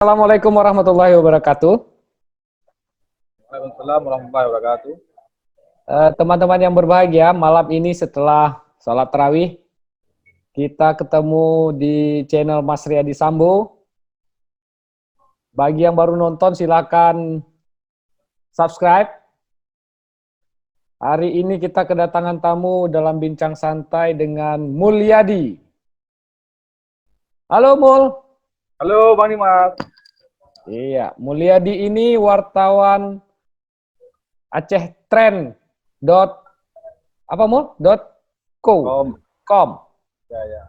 Assalamualaikum warahmatullahi wabarakatuh. Waalaikumsalam warahmatullahi wabarakatuh. Teman-teman yang berbahagia, malam ini setelah sholat tarawih, kita ketemu di channel Mas Riyadi Sambo. Bagi yang baru nonton, silakan subscribe. Hari ini kita kedatangan tamu dalam bincang santai dengan Mulyadi. Halo Mul. Halo Bang Dimas. Iya, Mulyadi ini wartawan Aceh Trend dot apa Mul? .com. Ya.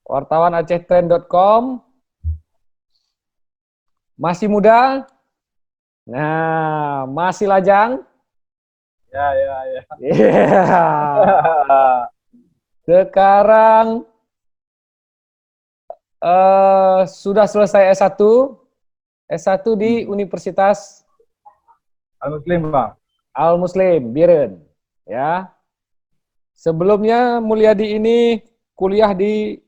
Wartawan AcehTrend.com. Masih muda. Nah, masih lajang. Ya. Yeah. Sekarang sudah selesai S1. S1 di Universitas Al-Muslim, Bang. Al-Muslim, Biren. Ya. Sebelumnya Mulyadi ini kuliah di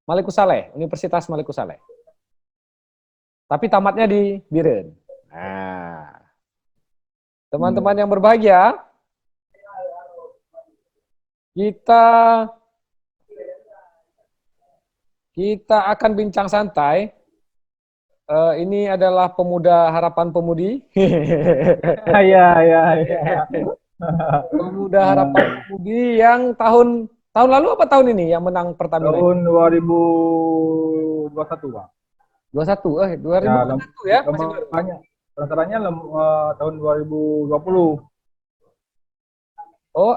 Malikussaleh, Universitas Malikussaleh. Tapi tamatnya di Biren. Nah, teman-teman yang berbahagia, kita akan bincang santai. Ini adalah Pemuda Harapan Pemudi. Ya. Pemuda Harapan Pemudi yang tahun lalu apa tahun ini yang menang Pertamina? Tahun 2021, Bang. 21, 2021 ya, masih baru. Banyak. Rencananya tahun 2020. Oh,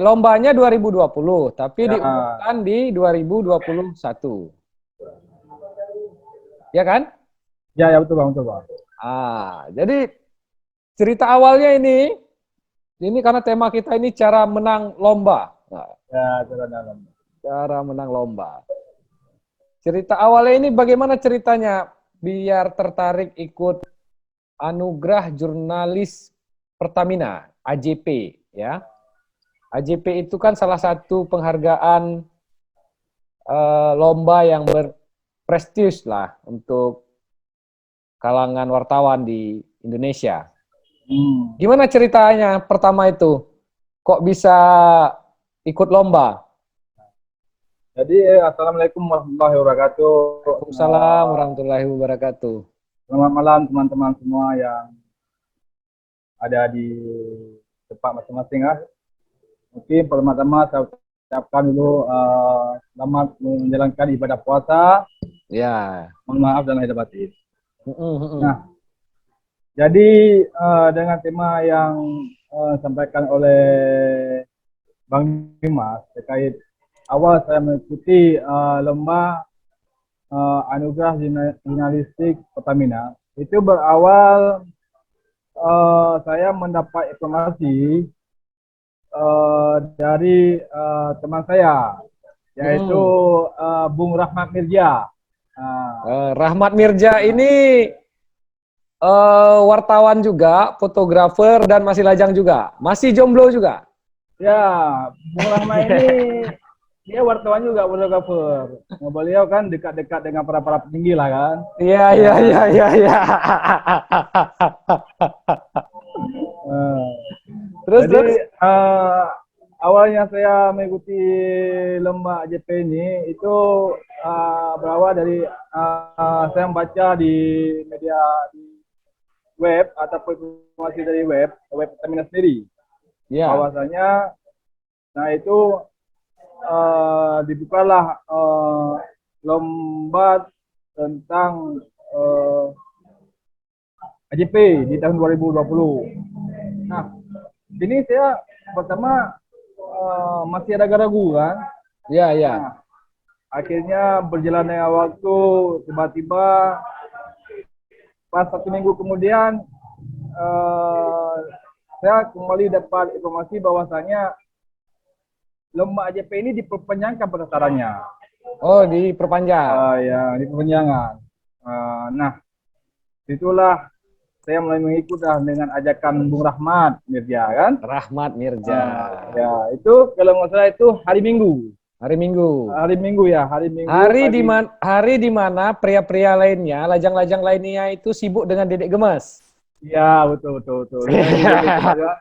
lombanya 2020, tapi Ya. diumumkan di 2021. Ya kan? Ya, betul Bang, betul Bang. Jadi cerita awalnya ini karena tema kita ini cara menang lomba. Ya, Cara menang lomba. Cerita awalnya ini bagaimana ceritanya biar tertarik ikut Anugerah Jurnalis Pertamina, AJP, ya. AJP itu kan salah satu penghargaan lomba yang berprestisius lah untuk kalangan wartawan di Indonesia. Gimana ceritanya pertama itu? Kok bisa ikut lomba? Jadi, Assalamualaikum warahmatullahi wabarakatuh. Waalaikumsalam warahmatullahi wabarakatuh. Selamat malam teman-teman semua yang ada di tempat masing-masing. Mungkin pertama-tama saya ucapkan dulu selamat menjalankan ibadah puasa. Ya. Mohon maaf dan lahir batin. Nah, jadi dengan tema yang disampaikan oleh Bang Dimas terkait awal saya mengikuti lomba Anugerah Jurnalistik Pertamina, itu berawal saya mendapat informasi dari teman saya, yaitu Bung Rahmat Mirja. Rahmat Mirja ini wartawan juga, fotografer, dan masih lajang juga. Masih jomblo juga. Ya, Bung Rahmat ini dia wartawan juga, fotografer. Beliau kan dekat-dekat dengan para petinggi lah kan. Iya. Jadi awalnya saya mengikuti lomba AJP ini itu berawal dari saya membaca di media di web ataupun informasi dari web Pertamina sendiri. Ya. Bahwasanya, nah itu dibukalah lomba tentang AJP di tahun 2020. Nah, ini saya pertama masih ada ragu kan. Ya. Nah, akhirnya berjalan dengan waktu, tiba-tiba pas 1 minggu kemudian saya kembali dapat informasi bahwasanya lomba AJP ini diperpanjangkan pendaftarannya. Oh, diperpanjang. Ya, diperpanjangan. Nah, itulah saya mulai mengikut dengan ajakan Bung Rahmat Mirja kan. Rahmat Mirja. Ya, itu kalau nggak salah itu hari Minggu. Hari Minggu. Hari Minggu ya, hari Minggu. Hari di mana pria-pria lainnya, lajang-lajang lainnya itu sibuk dengan dedek gemes. Ya, betul betul betul. Dengan dedek gemes ya.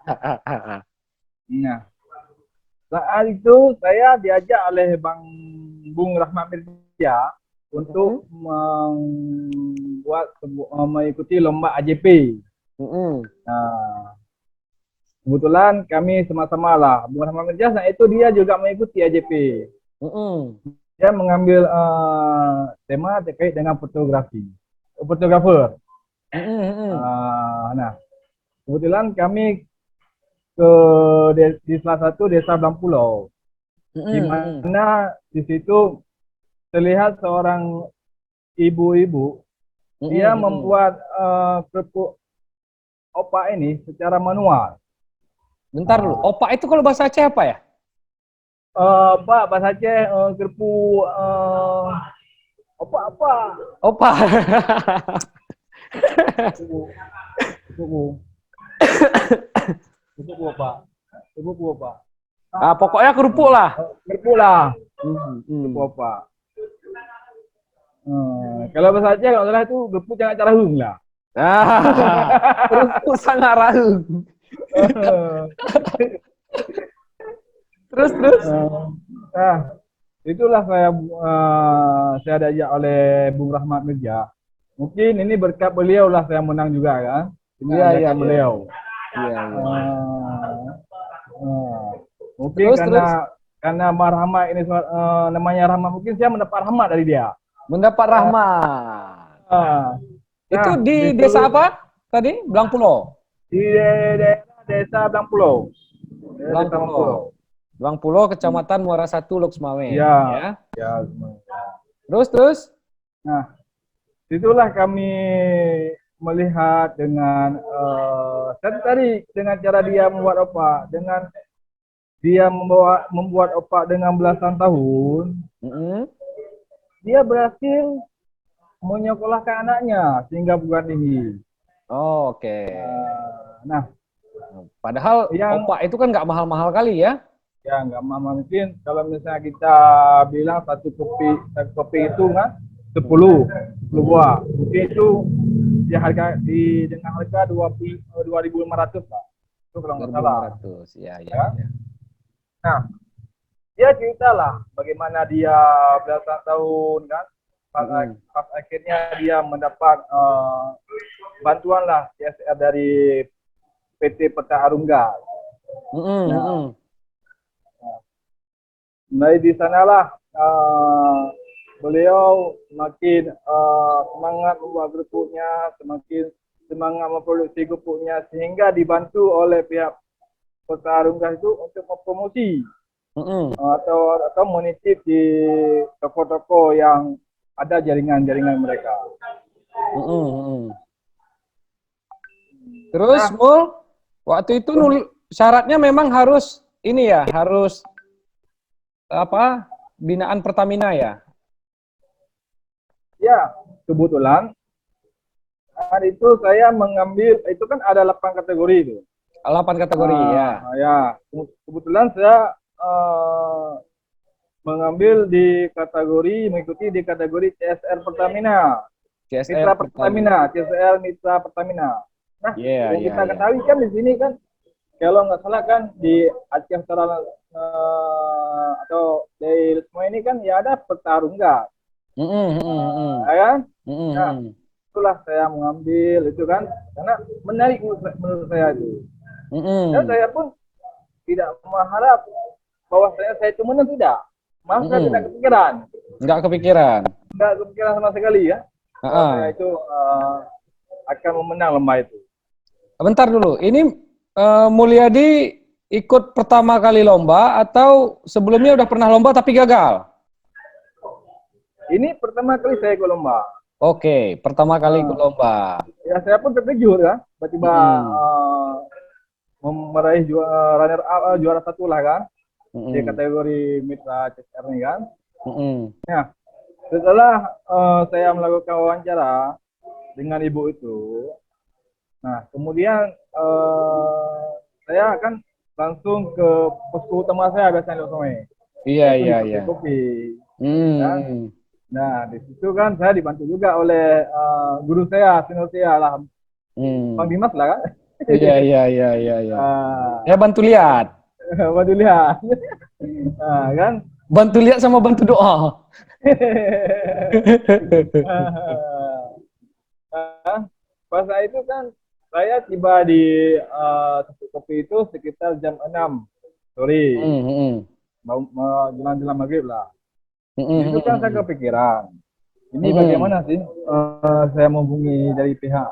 Nah, saat itu saya diajak oleh Bung Rahmat Mirja untuk mengikuti lomba AJP. Nah, kebetulan kami sama-sama lah. Bung Rahmat Mirja saat itu dia juga mengikuti AJP. Dia mengambil tema terkait dengan fotografer. Nah, kebetulan kami di salah satu desa Blampulau, di mana di situ terlihat seorang ibu-ibu, dia membuat kerupuk opak ini secara manual. Bentar dulu, opak itu kalau bahasa Aceh apa ya? Pak, bahasa Aceh kerupuk opak. Opak. Kerupuk opak. Pokoknya kerupuk lah. Kerupuk lah. Kerupuk opak. Kalau bahasa Aceh kalau salah itu kerupuk jangan carahung lah. Kerupuk sangat rahung. Terus. Nah, itulah saya diajak oleh Bung Rahmat Mirja. Mungkin ini berkat beliau lah saya menang juga kan. Iya beliau. Iya. Mungkin karena Rahmat ini namanya Rahmat, mungkin saya mendapat rahmat dari dia. Mendapat rahmat. Itu di desa apa tadi? Blangpulau. Di desa Blangpulau. Blangpulau, Kecamatan Muara Satu, Loksmawe. Ya. Terus? Nah, itulah kami melihat dengan tadi dengan cara dia membuat opak, dengan dia membuat opak dengan belasan tahun, dia berhasil menyekolahkan anaknya sehingga bukan tinggi. Oke. Nah, padahal opak itu kan nggak mahal-mahal kali ya? Ya, nggak mahal. Mungkin kalau misalnya kita bilang satu kopi itu kan 10 buah. Mungkin itu dengan harga 2.500 Pak. Itu kalau nggak salah. 2.500, ya. Nah, dia cerita lah bagaimana dia belasan tahun kan. Pas akhirnya dia mendapat bantuan lah CSR dari PT Peta Arungga. Nah, di sanalah beliau semakin semangat membuat kerupuknya, semakin semangat memproduksi kerupuknya, sehingga dibantu oleh pihak Kota Arungga itu untuk mempromosi atau menitip di toko-toko yang ada jaringan-jaringan mereka. Terus, Mul, waktu itu syaratnya memang harus ini ya, harus binaan Pertamina ya? Ya, kebetulan hari itu saya mengambil, itu kan ada 8 kategori itu. 8 kategori ya. Ya, kebetulan saya mengikuti di kategori CSR Pertamina. CSR Mitra Pertamina. Nah, yang kita ketahui kan di sini kan, kalau nggak salah kan di Aceh Utara atau di semua ini kan ya ada Peta Arungga. Ya kan? Nah, itulah saya mengambil itu kan, karena menarik menurut saya itu. Dan saya pun tidak mengharap bahwa saya itu menang, tidak. Malah saya tidak kepikiran. Nggak kepikiran Sama sekali ya. Saya itu akan memenang lomba itu. Bentar dulu, ini Mulyadi ikut pertama kali lomba atau sebelumnya udah pernah lomba tapi gagal? Ini pertama kali saya ikut lomba. Oke, pertama kali ikut lomba. Ya, saya pun terkejut ya, tiba-tiba meraih juara 1 lah kan, di kategori Mitra CSR ini kan. Nah, setelah saya melakukan wawancara dengan ibu itu, nah kemudian saya akan langsung ke posko utama saya biasanya di Loksmawe. Iya, yaitu iya, di iya. kopi-kopi. Kan? Hmm. Nah, di situ kan saya dibantu juga oleh guru saya, senior saya lah, Bang Hmm. Dimas lah kan. Iya, iya, iya, iya, iya. Ya Ah, bantu lihat. bantu lihat. Kan? Bantu lihat sama bantu doa. Pas saat itu kan saya tiba di Satu Kopi itu sekitar jam 6 sore, Hmm, hmm. mau jelang-jelang maghrib lah. Hmm, Di hmm, situ kan saya hmm. kepikiran, ini Hmm, bagaimana sih saya menghubungi dari pihak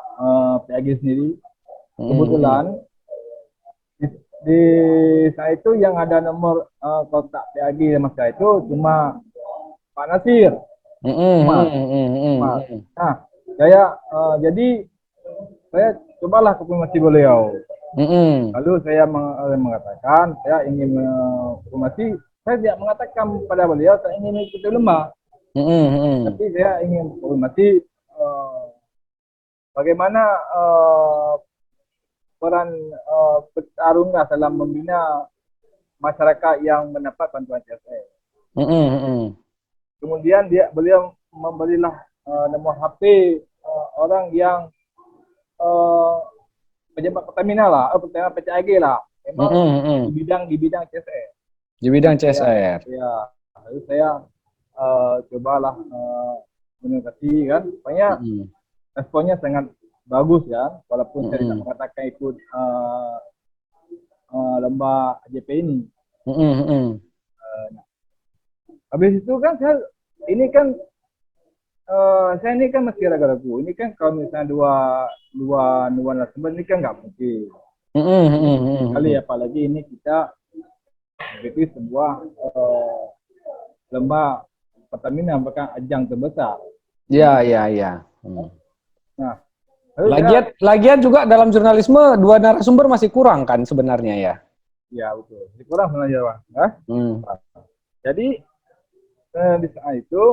PAG sendiri. hmm, hmm. Kebetulan di, di saya itu yang ada nomor kontak PAG masa itu cuma Pak Nasir, Hmm, hmm, Umar, hmm, hmm, Umar. hmm. Nah, jadi saya cobalah konfirmasi beliau. Hmm, Lalu saya mengatakan saya ingin konfirmasi. Saya tidak mengatakan pada beliau saya ingin mengikuti lomba, hmm, hmm, hmm. tapi saya ingin konfirmasi eh, bagaimana peran petarungnya dalam membina masyarakat yang mendapat bantuan CSR. Hmm, hmm, hmm. Kemudian beliau memberilah nomor HP orang yang eh, pejabat Pertamina lah, Pertamina PCAG lah, Hmm, memang hmm, hmm. di bidang CSR. Di bidang Saya CSR. ya lalu saya cobalah komunikasi kan, pokoknya Hmm, responnya sangat bagus ya, walaupun saya tidak hmm, mengatakan ikut lomba AJP ini. hmm, hmm, hmm. Habis itu kan ini kan saya ini kan masih ragu-ragu. Ini kan kalau misalnya dua dua dua narasumber ini kan nggak mungkin. Hmm, hmm, Ini hmm, mungkin hmm, sekali, hmm. apalagi ini kita memiliki sebuah lomba Pertamina merupakan ajang terbesar. Ya, ya, ya. Hmm. Nah, lalu saya Lagian juga dalam jurnalisme dua narasumber masih kurang kan sebenarnya ya. ya betul. Jadi kurang sebenarnya Bang. Nah, Hmm. jadi di saat itu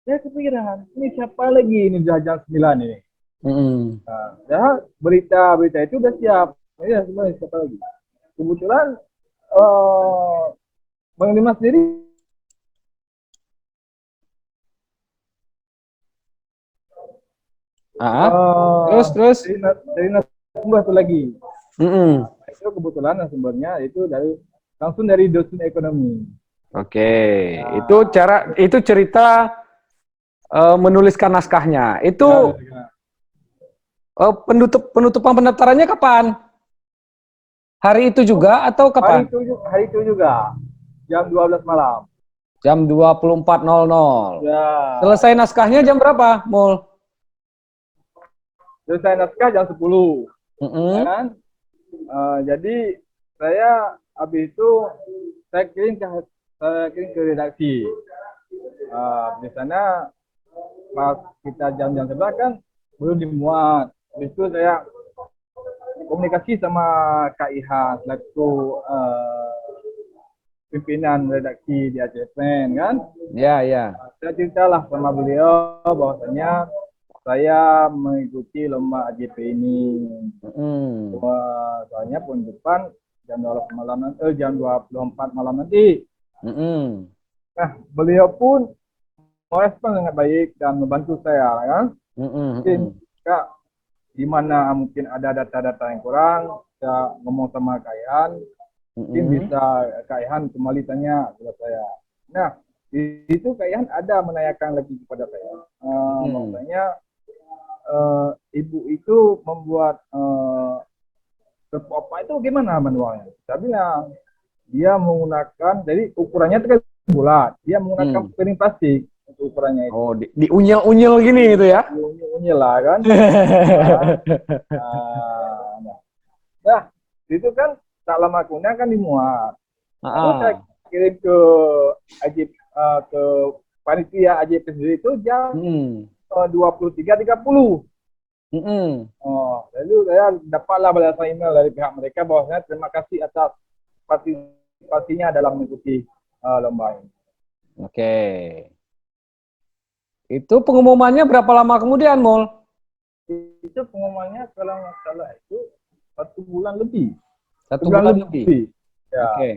saya kepikiran, ini siapa lagi ini di ajang 9 ini. Hmm. Nah, ya berita-berita itu udah siap. Ya sebenarnya siapa lagi? Kebetulan eh Bang Dimas sendiri Ah, terus terus. dari narasumber satu lagi. Hmm. Itu kebetulan narasumbernya itu langsung dari dosen ekonomi. Oke, itu Nah, itu cerita menuliskan naskahnya. Itu ya, penutupan pendaftarannya kapan? Hari itu juga atau kapan? hari itu juga jam 12 malam. Jam 24.00. Ya, Selesai naskahnya jam berapa, Mul? selesai naskah jam 10. Ya Mm-mm. kan? Jadi saya habis itu saya kirim ke redaksi. Di sana pas kita jam-jam sebelah kan belum dimuat. Habis itu saya komunikasi sama Kak Ihan selaku pimpinan redaksi di ACFN kan. Ya, ya. Saya ceritalah sama beliau bahwasanya saya mengikuti lomba AJP ini. Mm-mm. Soalnya pun depan jam 24 malam nanti. Mm-mm. Nah, beliau pun merespon sangat baik dan membantu saya kan. Mungkin Mm-mm. Kak, di mana mungkin ada data-data yang kurang, saya ngomong sama Kak Ihan, mungkin Mm-mm. bisa Kak Ihan kembali tanya kepada saya. Nah, di situ Kak Ihan ada menanyakan lagi kepada saya, Mm-mm. bahwasanya ibu itu membuat apa itu gimana manualnya? Saya bilang dia menggunakan, jadi ukurannya itu kan bulat, dia menggunakan Mm. piring plastik untuk ukurannya itu. Oh, diunyel-unyel gini gitu ya? Unyu lah kan. Nah, nah, nah, itu kan tak lama kemudian kan dimuat. Lalu saya Ah. kirim ke Ajib ke panitia AJP sendiri itu jam Mm. 23.30. Mm-mm. Lalu saya dapatlah balasan email dari pihak mereka bahwasanya terima kasih atas partisipasinya dalam mengikuti lomba ini. Oke. Itu pengumumannya berapa lama kemudian, Mul? Itu pengumumannya kalau nggak salah itu 1 bulan lebih. Satu Sebulan bulan lebih. lebih. Ya. Oke.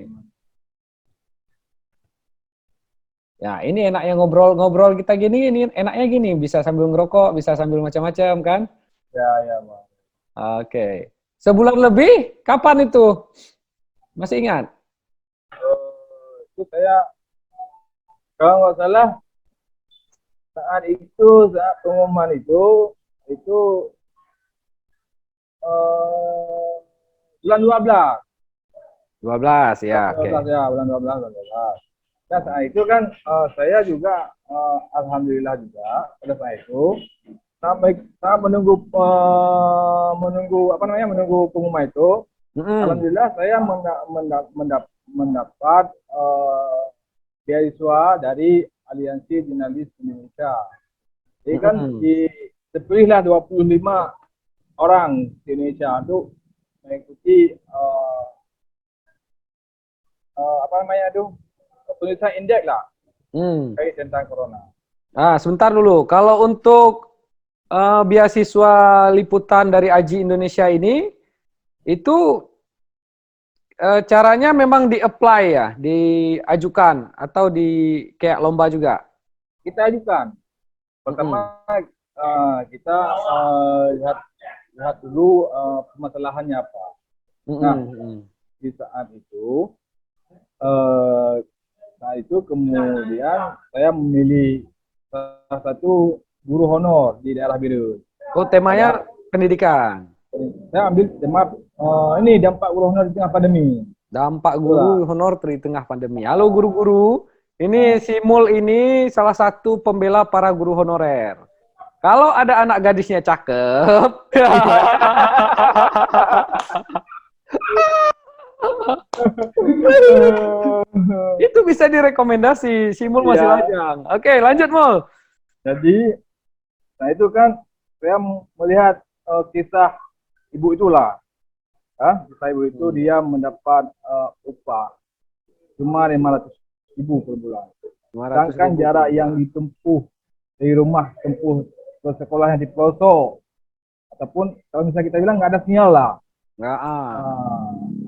Ya, ini enaknya ngobrol-ngobrol kita gini, ini enaknya gini, bisa sambil ngerokok, bisa sambil macam-macam kan? Ya, ya, Bang. Oke. Sebulan lebih, kapan itu? Masih ingat? Itu saya kalau nggak salah saat pengumuman itu eh, bulan 12. 12 ya, Bulan oke. 12 ya, bulan 12. Ya, saat itu kan saya juga alhamdulillah juga pada saat itu saya menunggu apa namanya menunggu pengumuman itu. Mm-mm. Alhamdulillah saya mendapat beasiswa dari Aliansi Jurnalis Indonesia. Jadi kan Mm-mm. dipilihlah 25 orang di Indonesia untuk mengikuti apa namanya itu tulisan indeks lah Hmm. terkait tentang corona. Ah, sebentar dulu. Kalau untuk beasiswa liputan dari Aji Indonesia ini, itu caranya memang di-apply ya, diajukan atau di kayak lomba juga. Kita ajukan. Mm-mm. Pertama kita lihat lihat dulu permasalahannya apa. Nah, Mm-mm. Mm-mm. di eh, saat itu kemudian saya memilih salah satu guru honor di daerah biru. Oh, temanya Pada pendidikan. saya ambil tema ini dampak guru honor di tengah pandemi. Dampak Itulah. guru honor di tengah pandemi. Halo guru-guru, ini Nah, si Mul ini salah satu pembela para guru honorer. Kalau ada anak gadisnya cakep, itu bisa direkomendasi. Si Mul masih iya. lajang. Oke, lanjut Mul. Jadi, nah itu kan saya melihat kisah ibu itulah. Kisah ibu itu Hmm, dia mendapat upah cuma 500.000 per bulan. 500 Sedangkan ribu per jarak yang bulan. ditempuh dari rumah tempuh ke sekolah yang di pelosok ataupun kalau misalnya kita bilang nggak ada sinyal lah. Nggak, Ah,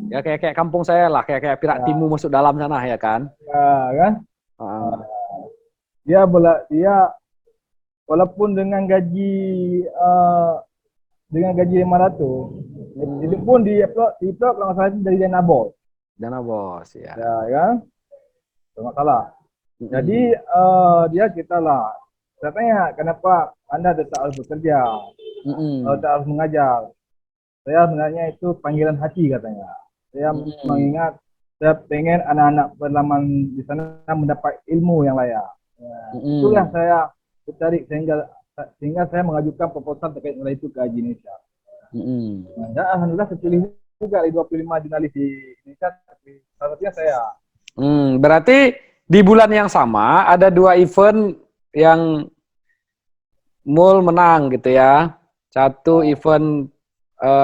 ya kayak kampung saya lah, kayak Pirak ya, Timu masuk dalam sana ya kan. ya kan? Ah, Ah, dia walaupun dengan gaji 500 itu mm, pun di upload kalau nggak salah itu dari Dana Bos. Dana bos Ya ya. kan? Masalah. Jadi Mm, dia kita lah. Saya tanya kenapa Anda tetap harus bekerja, mm, tetap harus mengajar. Saya sebenarnya itu panggilan hati katanya. Saya mm, mengingat saya pengen anak-anak berlaman di sana mendapat ilmu yang layak. Ya, itulah mm, saya tertarik sehingga saya mengajukan proposal terkait nilai itu ke Haji Indonesia. mm. Nah, dan alhamdulillah terpilih juga di 25 jurnalis di Indonesia, tapi salah satunya saya. Berarti di bulan yang sama ada dua event yang Mul menang gitu ya. Satu Nah, event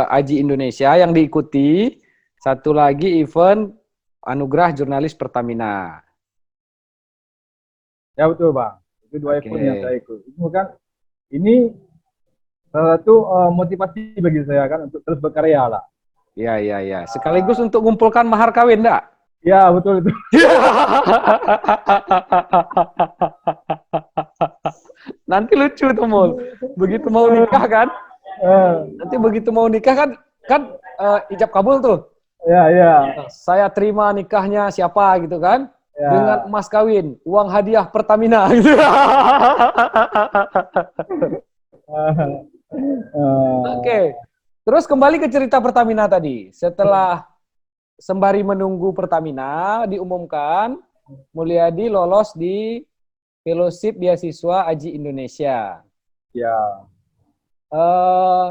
Aji Indonesia yang diikuti, satu lagi event Anugerah Jurnalis Pertamina. ya betul bang, itu dua event yang Oke. saya ikut. Itu kan ini salah satu motivasi bagi saya kan untuk terus berkarya lah. Ya, ya, ya. Sekaligus untuk mengumpulkan mahar kawin, enggak? Ya betul itu. Nanti lucu tuh, Mul. Begitu mau nikah kan? Nanti begitu mau nikah kan kan ijab kabul tuh. Ya ya Saya terima nikahnya siapa gitu kan? Dengan ya. emas kawin, uang hadiah Pertamina gitu. Oke. Terus kembali ke cerita Pertamina tadi. Setelah sembari menunggu Pertamina diumumkan Mulyadi lolos di fellowship beasiswa Aji Indonesia. Ya, Eh,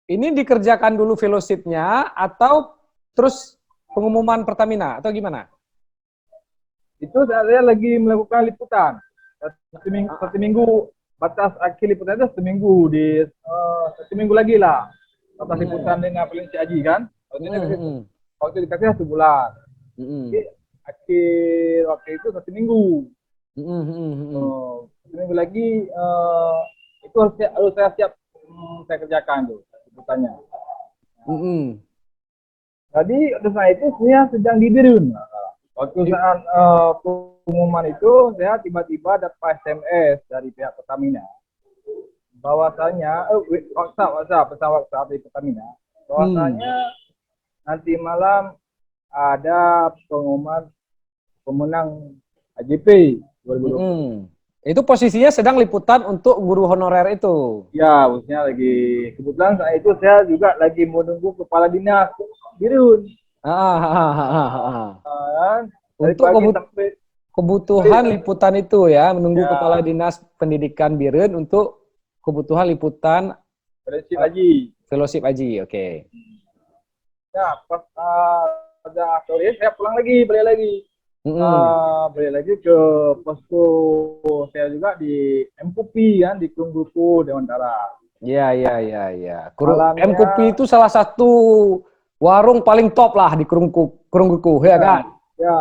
ini dikerjakan dulu fellowshipnya atau terus pengumuman Pertamina atau gimana? itu saya lagi melakukan liputan. Satu minggu batas akhir liputan itu seminggu satu minggu lagi lah. Batas liputan Hmm. dengan Pelinci Aji kan. Hmm. Waktu dikasih 1 bulan. Jadi Hmm. akhir waktu itu 1 minggu. Hmm. 1 minggu lagi itu harus saya siap saya kerjakan tuh liputannya. Hmm. Jadi urusan itu sebenarnya sedang di Birun. Waktu saat pengumuman itu, saya tiba-tiba dapat SMS dari pihak Pertamina bahwasanya pesan WhatsApp dari Pertamina Hmm. bahwasanya nanti malam ada pengumuman pemenang AJP 2020. Mm-mm. Itu posisinya sedang liputan untuk guru honorer itu. Ya, bosnya lagi kebetulan saat itu saya juga lagi menunggu kepala dinas Birun. Kan? Dari Untuk pagi sampai kebutuhan liputan itu ya, menunggu kepala ya dinas pendidikan Biren untuk kebutuhan liputan prinsip eh, lagi. fellowship Aji. Oke. Ya, pas ada sore saya pulang lagi, Mm-mm. balik lagi ke posko saya juga di MKUPI kan di Krungguku Dewantara. Ya, ya, ya, ya. Malamnya MKUPI itu salah satu warung paling top lah di Krungguku, ya ya kan? ya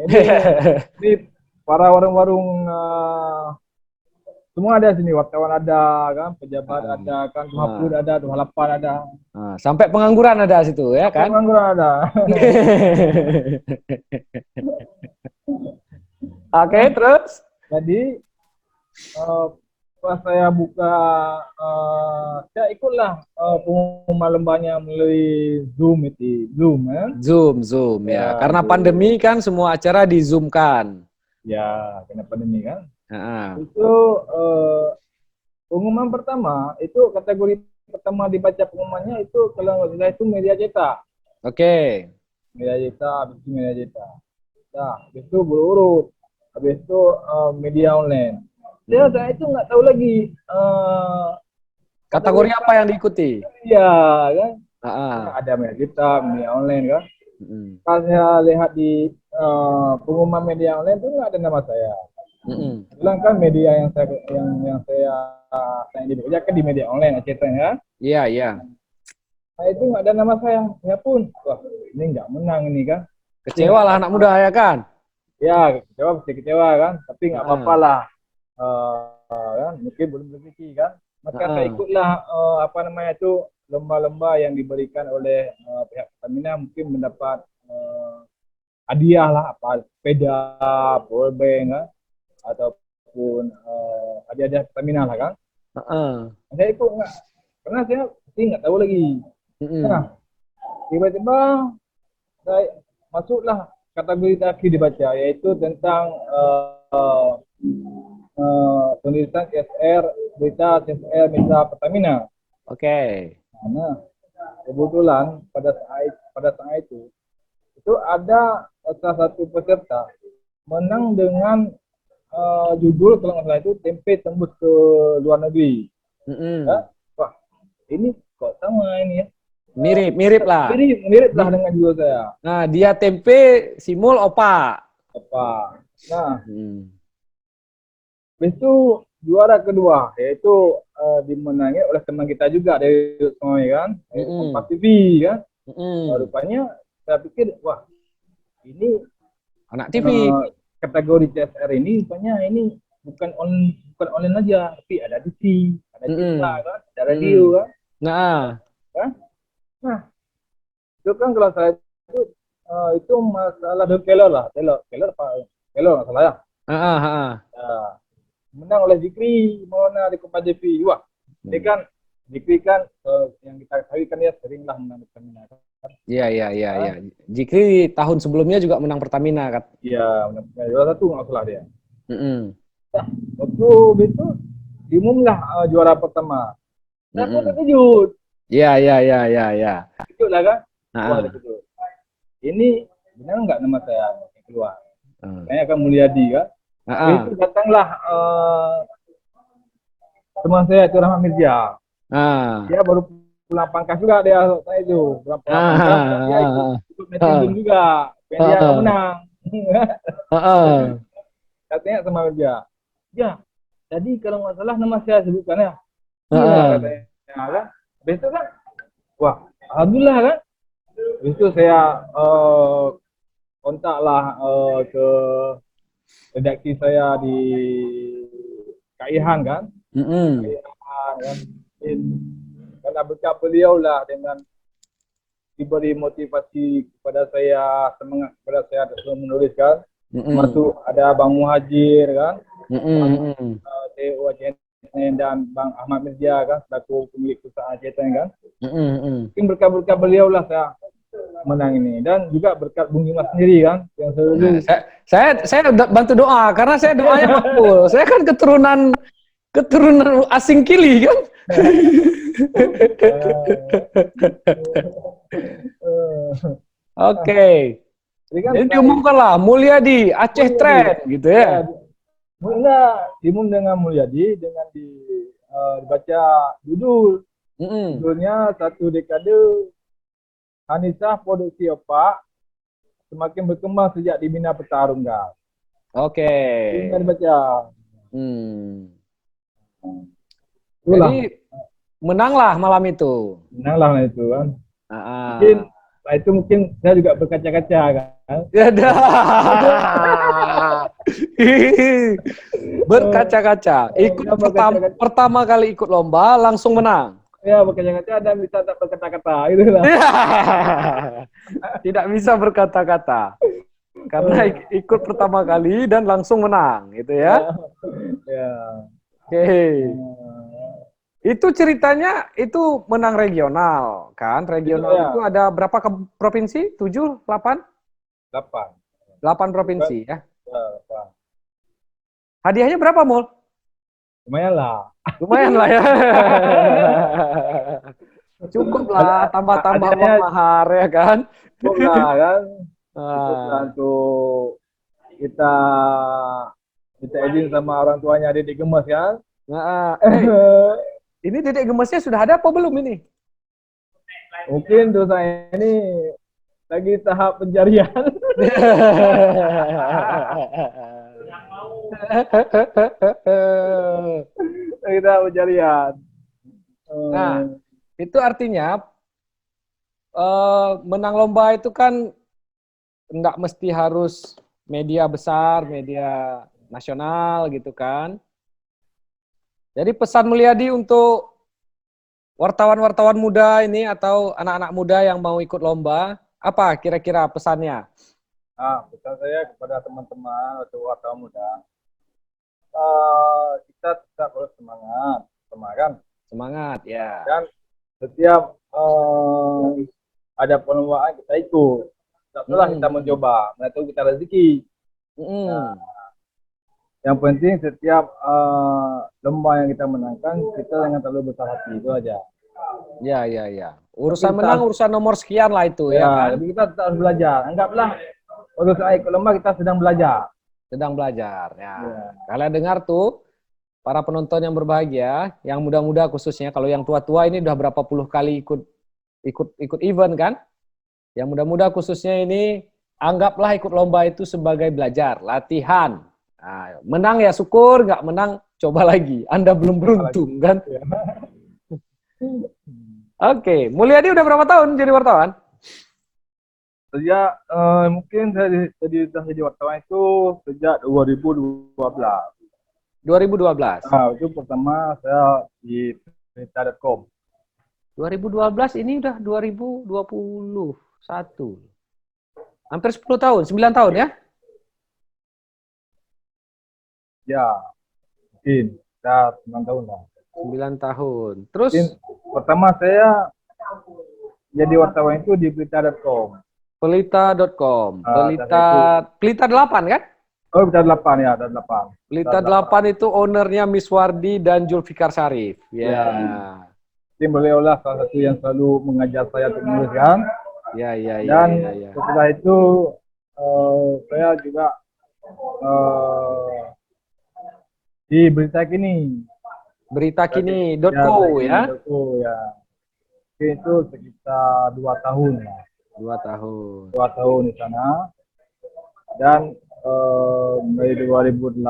ini para warung-warung semua ada sini, wartawan ada kan, pejabat ada kan, Ah, 20 ada, 28 ada, sampai pengangguran ada situ, ya sampai kan? pengangguran ada. Oke, Nah, terus? jadi eh, pas saya buka, saya ikutlah pengumuman lembahnya melalui Zoom itu, Zoom ya. Zoom, Zoom ya. Ya, Karena pandemi Zoom. kan semua acara di Zoom kan. Ya, kena pandemi kan. Ah, Itu eh, pengumuman pertama, itu kategori pertama dibaca pengumumannya itu kalau nggak salah itu media cetak. oke. Media cetak, habis itu media cetak. Nah, habis itu berurut. Habis itu media online. Saya itu nggak tahu lagi kategori Kategori apa yang diikuti? media kan. Ah, Ada media cetak, media online kan. mm, Pas saya lihat di pengumuman media online itu nggak ada nama saya. mm. Bilang kan media yang saya ini bekerja kan di media online cetak ya. Iya, iya. Nah itu nggak ada nama saya pun, wah ini nggak menang ini kan, tapi Kecewa nggak lah anak apa-apa, muda ya kan? ya kecewa pasti kecewa kan, tapi nggak apa-apa Ah, lah, kan mungkin belum rezeki kan, maka saya ah, ikutlah apa namanya itu lomba-lomba yang diberikan oleh pihak Pertamina, mungkin mendapat hadiah lah, apa sepeda, powerbank kan, ataupun hadiah-hadiah Pertamina lah kan. ah, Saya ikut nggak, karena saya sih nggak tahu lagi. Nah mm. tiba-tiba saya masuklah kategori terakhir dibaca, yaitu tentang penulisan CSR, berita CSR Mitra Pertamina. Oke. Nah, kebetulan pada saat itu ada salah satu peserta menang dengan judul kalau nggak salah itu tempe tembus ke luar negeri. Ya, Mm-mm. wah ini kok sama ini ya. Mirip-mirip lah. Mirip lah Di, dengan judul saya. dia tempe, Simul opa. Apa? Nah, Hmm. habis itu juara kedua yaitu dimenangi oleh teman kita juga dari Sungai kan, dari Kompas Mm-mm. TV kan. Mm-mm. Rupanya saya pikir wah ini Anak TV. kategori CSR ini rupanya ini bukan online aja, tapi ada TV, ada cetak Mm-mm. kan, ada radio Mm-mm. kan. Nah, Kan? Nah, itu kan kalau saya itu masalah The Keller lah, Keller apa? Keller nggak salah ya. Nah, menang oleh Zikri Maulana di Kompas TV. Wah, ini Hmm. kan Zikri kan yang kita ketahui kan dia seringlah menang Pertamina kan. Iya, iya, iya, iya. Nah, Jikri tahun sebelumnya juga menang Pertamina kan. iya, menang juara satu nggak salah dia. Mm-mm. Nah, waktu itu diumumlah juara pertama. Saya pun Mm-mm. terkejut. Iya, iya, iya, iya, iya. Terkejut lah kan. Wah, Ah, terkejut. Ini benar nggak nama saya yang keluar? ah. Saya akan Mulyadi kan. Habis itu Ah, datanglah teman saya itu Rahmat Mirja. ah. Dia baru pulang pangkas juga dia saya itu pulang pulang pangkas dan dia ikut Ah, ikut meeting Zoom ah, juga. Dan dia nggak ah, menang. ah, ah. Katanya sama dia. Ya, tadi kalau nggak salah nama saya sebutkan ya. Iya Ah, katanya kan. Habis itu kan, wah, alhamdulillah kan. Habis itu saya kontaklah ke redaksi saya di KIHAN kan. mm-mm. KIHAN kan. Karena berkat beliau lah dengan diberi motivasi kepada saya, semangat kepada saya untuk menulis kan. Termasuk ada Bang Muhajir kan, CEO CNN dan Bang Ahmad Mirza kan, selaku pemilik perusahaan CNN kan. Mungkin berkat-berkat beliau lah saya menang ini, dan juga berkat Bung Dimas sendiri kan yang selalu saya bantu doa karena saya doanya makbul. Saya kan keturunan asing kili kan. Oke. Jadi diumumkanlah Mulyadi Aceh Trend gitu ya. Enggak, diumum dengan Mulyadi dengan dibaca judulnya Satu Dekade Hanisah Produksi Opak Semakin Berkembang Sejak Dibina Petarung Gas. Oke. Ini dibaca. Jadi menanglah malam itu. Menanglah malam itu kan. Mungkin itu mungkin saya juga berkaca-kaca kan. Ya dah. Berkaca-kaca. Ikut pertama kali ikut lomba langsung menang. Ya, berkaca-kaca dan bisa tak berkata-kata gitu lah. Tidak bisa berkata-kata. Karena ikut pertama kali dan langsung menang gitu ya. Ya. Oke. Itu ceritanya itu menang regional kan? Regional itu ada berapa provinsi? 7, 8? 8 provinsi ya. Hadiahnya berapa, Mul? Lumayan lah. Lumayan lah ya. Cukup lah, tambah-tambah uang mahar ya kan. Cukup lah kan. Cukup lah untuk kita izin sama orang tuanya Dedek Gemes kan. Ini Dedek Gemesnya sudah ada apa belum ini? Mungkin untuk saya ini lagi tahap pencarian. Kita pencarian. Nah, itu artinya menang lomba itu kan nggak mesti harus media besar, media nasional gitu kan. Jadi pesan Mulyadi untuk wartawan-wartawan muda ini atau anak-anak muda yang mau ikut lomba, apa kira-kira pesannya? Pesan saya kepada teman-teman atau wartawan muda, kita tetap harus semangat, Semangat ya. Dan setiap ada perlombaan kita ikut. Setelah kita mencoba, nah itu kita rezeki. Yang penting setiap lomba yang kita menangkan, kita jangan terlalu besar hati, itu aja. Ya. Urusan menang, urusan nomor sekian lah itu ya kan. Tapi kita tetap harus belajar. Anggaplah waktu saya ikut lomba kita sedang belajar. Ya. Kalian dengar tuh, para penonton yang berbahagia, yang muda-muda khususnya, kalau yang tua-tua ini udah berapa puluh kali ikut event kan. Yang muda-muda khususnya ini, anggaplah ikut lomba itu sebagai belajar, latihan. Nah, menang ya syukur, nggak menang coba lagi. Anda belum beruntung kan? Oke, Mulyadi udah berapa tahun jadi wartawan? Sejak mungkin saya jadi wartawan itu sejak 2012. 2012. Itu pertama saya di berita.com. 2012 ini udah 2021. Hampir 10 tahun, 9 tahun ya? Ya, mungkin ya 9 tahun lah. 9 tahun. Terus mungkin pertama saya jadi wartawan itu di berita.com. Pelita.com. Pelita 8 kan? Oh, Pelita 8 ya, ada 8. Pelita 8 itu ownernya Miswardi dan Julfikar Syarif. Ya. Tim beliau lah salah satu yang selalu mengajar saya untuk menulis kan. Dan setelah itu saya juga di BeritaKini.co ya. Itu sekitar 2 tahun lah. 2 tahun di sana. Dan dari 2018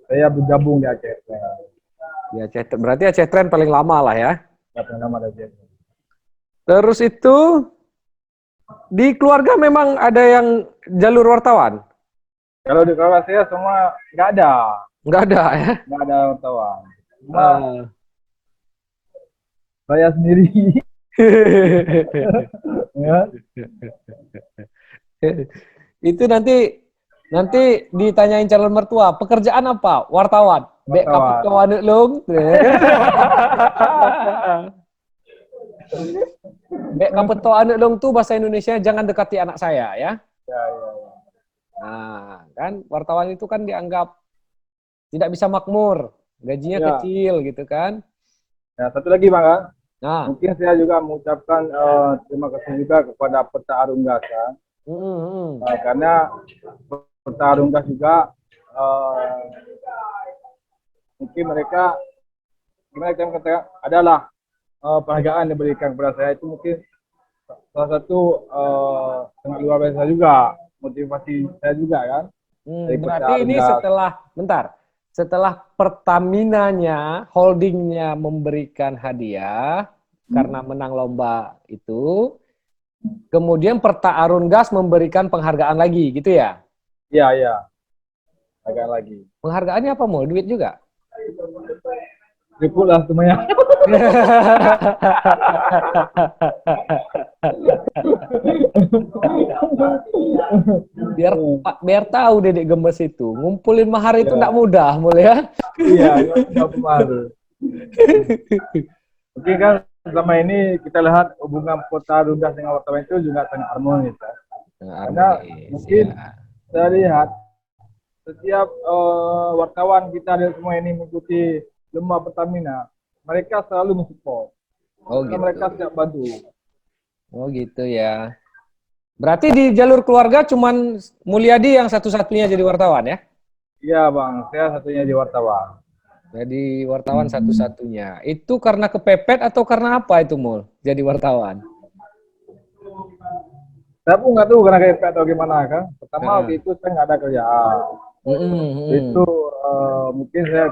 saya bergabung di Aceh Trend. Berarti Aceh Trend paling lama lah ya. Paling lama di Aceh Trend. Terus itu di keluarga memang ada yang jalur wartawan? Kalau di keluarga saya semua nggak ada. Nggak ada ya? Nggak ada wartawan. Saya sendiri. Ya. Itu nanti ditanyain calon mertua, pekerjaan apa? Wartawan. Bek kapit Wartawan. kawan lung. Bek kapit kawan lung tuh bahasa Indonesia jangan dekati anak saya ya. Ya, ya, ya. Nah, kan wartawan itu kan dianggap tidak bisa makmur, gajinya Ya. kecil gitu kan. Ya, satu lagi Bang, kan? Nah, Mungkin saya juga mengucapkan terima kasih juga kepada Peta Arunggas kan? Karena Peta Arunggas juga mungkin mereka gimana kita katakan adalah penghargaan yang diberikan kepada saya itu mungkin salah satu sangat luar biasa juga motivasi saya juga kan. Berarti ini setelah Pertamina-nya, holdingnya memberikan hadiah karena menang lomba itu, kemudian Perta Arunggas memberikan penghargaan lagi, gitu ya? Iya, iya. Agak lagi. Penghargaannya apa, Mul? Duit juga? Cukup lah semuanya. biar tahu Dedek Gemes itu ngumpulin mahar itu enggak mudah, Mul ya. Iya, enggak mahar. Mungkin kan selama ini kita lihat hubungan Peta Arunggas dengan wartawan itu juga sangat harmonis. Ya. Karena mungkin saya lihat setiap wartawan kita dari semua ini mengikuti lomba Pertamina, mereka selalu mensupport. Gitu. Mereka siap bantu. Oh gitu ya. Berarti di jalur keluarga cuman Mulyadi yang satu-satunya jadi wartawan ya? Iya Bang, saya satunya jadi wartawan. Jadi wartawan satu-satunya. Itu karena kepepet atau karena apa itu, Mul? Jadi wartawan? Saya pun nggak tahu karena kepepet atau gimana kan. Pertama waktu itu saya nggak ada kerjaan. Itu mungkin saya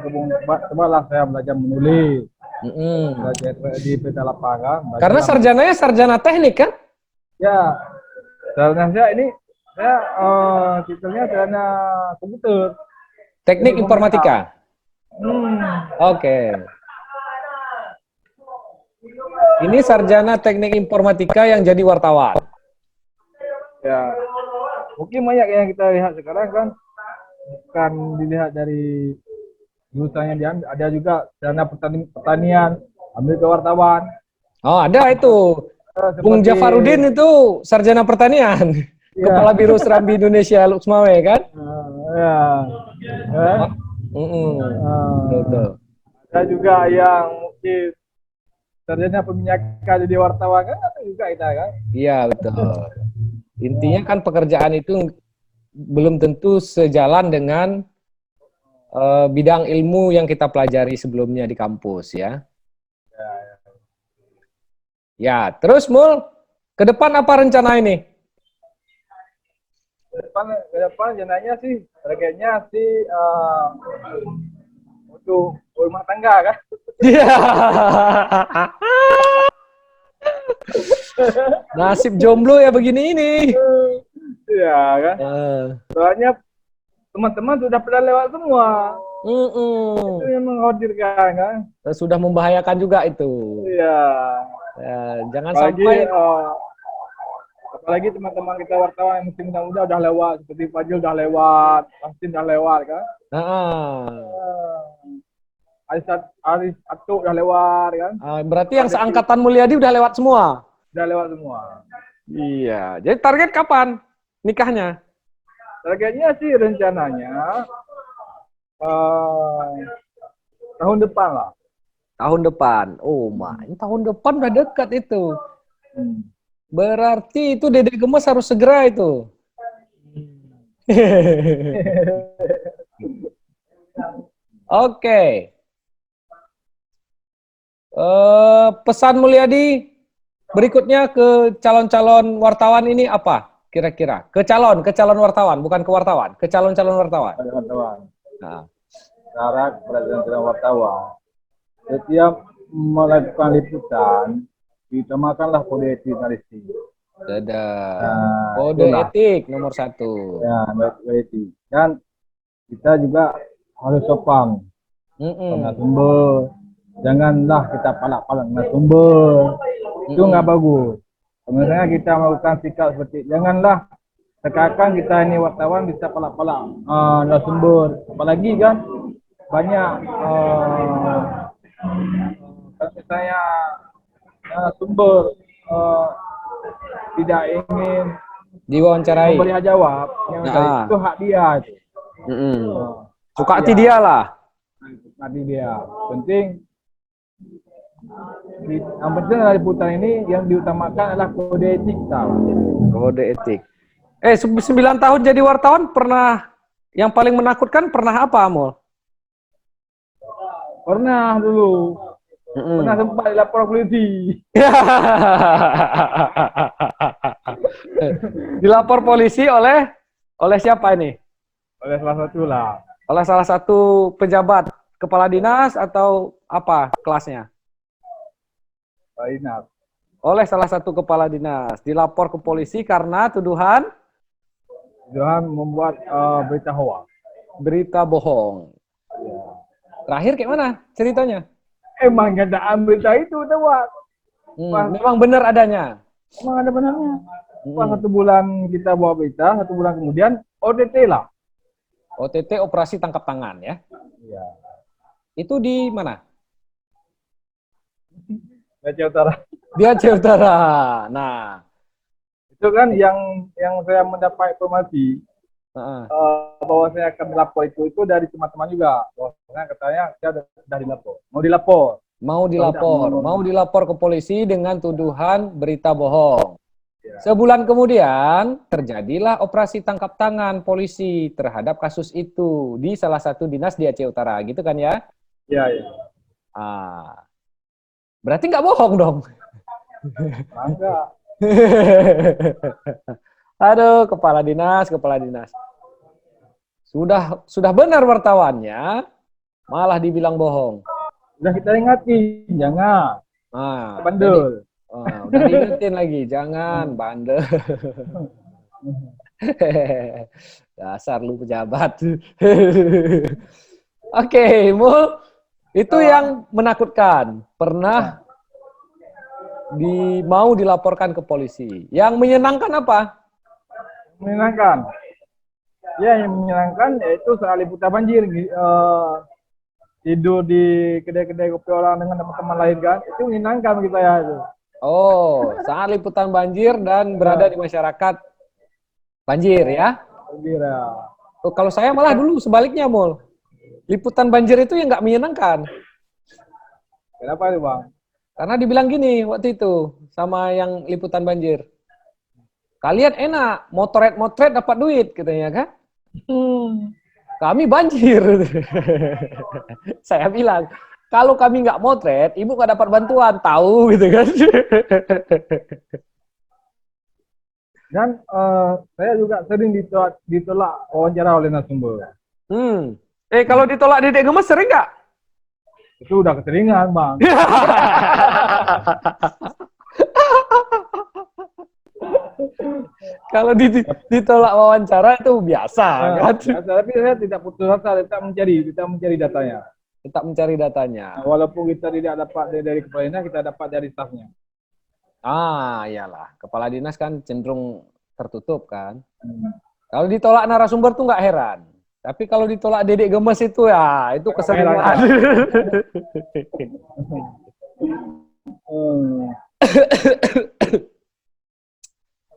cobalah saya belajar menulis. Belajar di peta lapangan. Karena sarjananya sarjana teknik kan? Ya, sarjana saya ini saya titelnya sarjana komputer. Teknik informatika. Oke. Ini sarjana teknik informatika yang jadi wartawan. Ya, mungkin banyak yang kita lihat sekarang kan bukan dilihat dari jurusannya diambil, ada juga sarjana pertanian, ambil ke wartawan. Oh, ada itu. Bung Jafarudin itu sarjana pertanian. Ya. Kepala Biro Serambi Indonesia Luxmawe kan? Ya. Betul. Ada juga yang mungkin sarjana peminyakan jadi wartawan kan ada juga kita kan? Iya, betul. Intinya kan pekerjaan itu belum tentu sejalan dengan bidang ilmu yang kita pelajari sebelumnya di kampus ya. Ya, terus Mul, ke depan apa rencana ini? Ke depan rencananya sih, targetnya sih untuk rumah tangga kan? Nasib jomblo ya begini ini. Iya kan? Soalnya teman-teman sudah pernah lewat semua. Itu yang mengkhawatirkan kan? Sudah membahayakan juga itu. Iya. Ya, jangan sampai. Apalagi teman-teman kita wartawan yang masih muda-muda udah lewat, seperti Fajil udah lewat, Pastin udah lewat kan? Aris Atuk udah lewat kan? Berarti yang seangkatan Mulyadi udah lewat semua? Udah lewat semua. Iya. Jadi target kapan nikahnya? Targetnya sih rencananya tahun depan lah. Tahun depan. Oh, ini tahun depan udah dekat itu. Berarti itu Dedek Gemes harus segera itu. Oke. Pesan Mulyadi berikutnya ke calon-calon wartawan ini apa? Kira-kira ke calon wartawan, bukan ke wartawan, ke calon-calon wartawan. Nah, cara kepada wartawan, setiap melakukan liputan, diutamakanlah kode etik jurnalistik. Kode etik nomor 1. Ya, kode etik. Dan kita juga harus sopan. Narasumber, janganlah kita palak-palak narasumber. Itu nggak bagus. Sebenarnya kita melakukan sikap seperti janganlah sekarang kita ini wartawan bisa palak-palak narasumber, apalagi kan banyak kalau misalnya narasumber tidak ingin Diwawancarai. memberi hak jawab, yang itu hak dia itu. Suka hati dia lah. Hati dia. Yang penting dari liputan ini yang diutamakan adalah kode etik. Kode etik. 9 tahun jadi wartawan pernah yang paling menakutkan pernah apa, Amol? Pernah dulu. Pernah sempat dilapor polisi. Dilapor polisi oleh siapa ini? Oleh salah satu lah. Oleh salah satu pejabat, kepala dinas atau apa kelasnya? Dinas. Oleh salah satu kepala dinas. Dilapor ke polisi karena tuduhan membuat berita hoax. Berita bohong. Ya. Terakhir kayak mana ceritanya? Emang nggak ada berita itu, Tawak. Memang benar adanya. Emang ada benarnya. Pas 1 bulan kita buat berita, 1 bulan kemudian OTT lah. OTT, operasi tangkap tangan ya? Iya. Itu di mana? Di Aceh Utara. Di Aceh Utara. Nah, itu kan yang saya mendapat informasi bahwa saya akan melapor itu dari teman-teman juga. Bahwasanya katanya saya sudah dilapor. Mau dilapor ke polisi dengan tuduhan berita bohong. Ya. Sebulan kemudian terjadilah operasi tangkap tangan polisi terhadap kasus itu di salah satu dinas di Aceh Utara, gitu kan ya? Iya, iya. Berarti nggak bohong dong? Enggak. Aduh, kepala dinas. Sudah benar wartawannya, malah dibilang bohong. Udah kita ingatin, jangan. Bandel. Udah diingetin lagi, jangan bandel. Dasar lu pejabat. Oke, Mul, itu yang menakutkan. Pernah mau dilaporkan ke polisi. Yang menyenangkan apa? Menyenangkan. Ya, yang menyenangkan yaitu soal liputan banjir. Tidur di kedai-kedai kopi orang dengan teman-teman lain kan. Itu menyenangkan bagi saya itu. Oh, saat liputan banjir dan berada di masyarakat banjir ya? Banjir ya. Kalau saya malah dulu sebaliknya, Mul. Liputan banjir itu yang nggak menyenangkan. Kenapa itu, Bang? Karena dibilang gini waktu itu sama yang liputan banjir. Kalian enak, motret dapat duit katanya kan? Kami banjir. Saya bilang, kalau kami nggak motret, ibu nggak dapat bantuan, tahu gitu kan? Dan saya juga sering ditolak wawancara oleh narasumber. Kalau ditolak Dedek Gemes sering nggak? Itu udah keseringan, Bang. Kalau ditolak wawancara itu biasa, kan? Tapi saya tidak putus asa, tetap mencari datanya. Tetap mencari datanya. Nah, walaupun kita tidak dapat dari kepala dinas, kita dapat dari stafnya. Iyalah. Kepala dinas kan cenderung tertutup kan. Kalau ditolak narasumber tuh nggak heran. Tapi kalau ditolak Dedek Gemes itu ya, itu keseringan.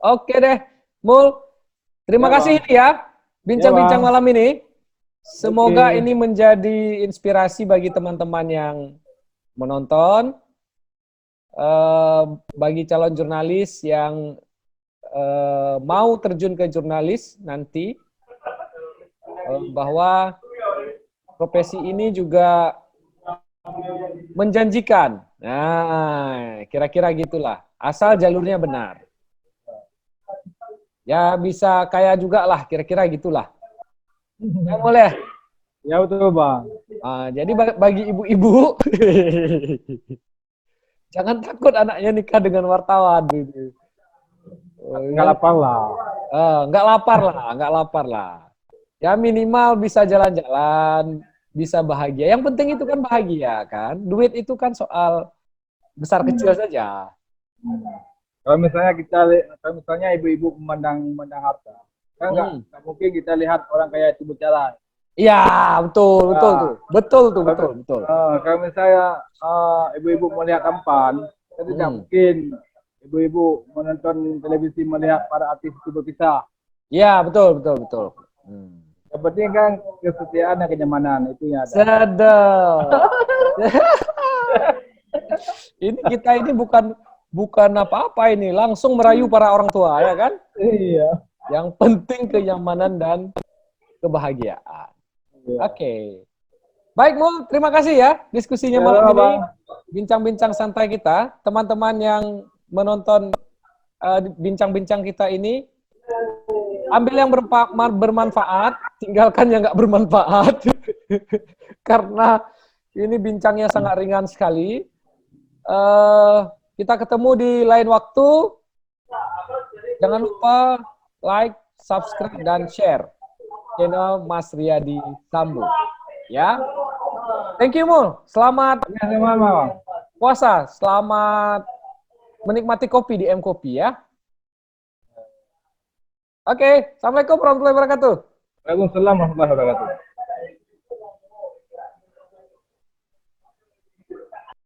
Oke deh, Mul. Terima kasih ya, bincang-bincang malam ini. Semoga ini menjadi inspirasi bagi teman-teman yang menonton, bagi calon jurnalis yang mau terjun ke jurnalis nanti, bahwa profesi ini juga menjanjikan. Nah, kira-kira gitulah. Asal jalurnya benar. Ya bisa kaya juga lah, kira-kira gitulah. Ya boleh. Ya betul, Bang. Jadi bagi ibu-ibu, jangan takut anaknya nikah dengan wartawan. Nggak lapar lah. Nggak lapar lah. Ya minimal bisa jalan-jalan, bisa bahagia. Yang penting itu kan bahagia kan. Duit itu kan soal besar kecil saja. Kalau misalnya kalau misalnya ibu-ibu memandang harta, kan nggak mungkin kita lihat orang kaya itu bicara. Iya, betul, betul tuh. Nah, Betul tuh, betul, betul. kalau misalnya ibu-ibu melihat tampan, kan tidak mungkin ibu-ibu menonton televisi melihat para artis itu berpisah. Iya, betul, betul, betul. Yang penting kan kesetiaan dan kenyamanan itu yang ada. Sedap. Ini kita ini bukan apa-apa ini, langsung merayu para orang tua ya kan? Iya. Yang penting kenyamanan dan kebahagiaan. Iya. Oke. Baik, Mul, terima kasih ya diskusinya Ya, malam ini. Bang. Bincang-bincang santai kita. Teman-teman yang menonton bincang-bincang kita ini, ambil yang bermanfaat, tinggalkan yang nggak bermanfaat. Karena ini bincangnya sangat ringan sekali. Kita ketemu di lain waktu. Jangan lupa like, subscribe, dan share channel Mas Riyadi Sambo. Ya. Thank you, Mul. Selamat puasa. Selamat menikmati kopi di M Kopi ya. Oke. Assalamualaikum warahmatullahi wabarakatuh. Waalaikumsalam warahmatullahi wabarakatuh.